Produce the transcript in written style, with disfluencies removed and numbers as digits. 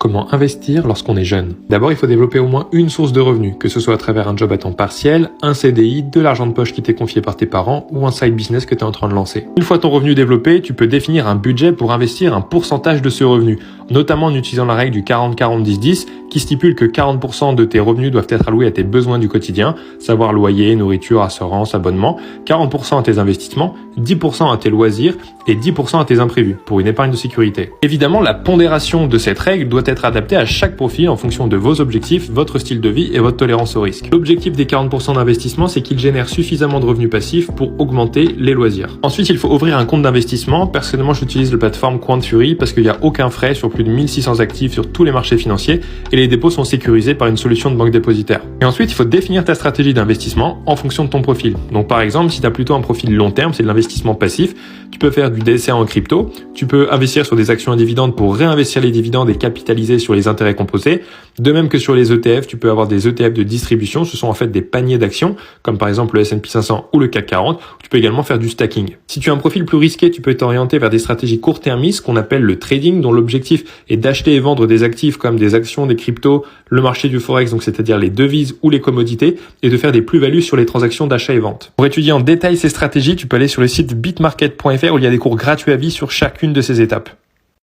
comment investir lorsqu'on est jeune. D'abord, il faut développer au moins une source de revenus, que ce soit à travers un job à temps partiel, un CDI, de l'argent de poche qui t'est confié par tes parents ou un side business que tu es en train de lancer. Une fois ton revenu développé, tu peux définir un budget pour investir un pourcentage de ce revenu, notamment en utilisant la règle du 40-40-10-10 qui stipule que 40% de tes revenus doivent être alloués à tes besoins du quotidien, savoir loyer, nourriture, assurance, abonnement, 40% à tes investissements, 10% à tes loisirs et 10% à tes imprévus pour une épargne de sécurité. Évidemment, la pondération de cette règle doit être adaptée à chaque profil en fonction de vos objectifs, votre style de vie et votre tolérance au risque. L'objectif des 40% d'investissement, c'est qu'ils génèrent suffisamment de revenus passifs pour augmenter les loisirs. Ensuite, il faut ouvrir un compte d'investissement. Personnellement, j'utilise la plateforme QuantFury parce qu'il n'y a aucun frais sur plus de 1600 actifs sur tous les marchés financiers et les dépôts sont sécurisés par une solution de banque dépositaire. Et ensuite, il faut définir ta stratégie d'investissement en fonction de ton profil. Donc par exemple, si tu as plutôt un profil long terme, c'est de l'investissement passif, tu peux faire du DCA en crypto, tu peux investir sur des actions à dividendes pour réinvestir les dividendes et capitaliser sur les intérêts composés. De même que sur les ETF, tu peux avoir des ETF de distribution, ce sont en fait des paniers d'actions, comme par exemple le S&P 500 ou le CAC 40. Tu peux également faire du stacking. Si tu as un profil plus risqué, tu peux t'orienter vers des stratégies court-termistes qu'on appelle le trading, dont l'objectif est d'acheter et vendre des actifs comme des actions, des cryptos, le marché du forex, donc c'est-à-dire les devises ou les commodités, et de faire des plus-values sur les transactions d'achat et vente. Pour étudier en détail ces stratégies, tu peux aller sur le site bitmarket.fr où il y a des cours gratuits à vie sur chacune de ces étapes.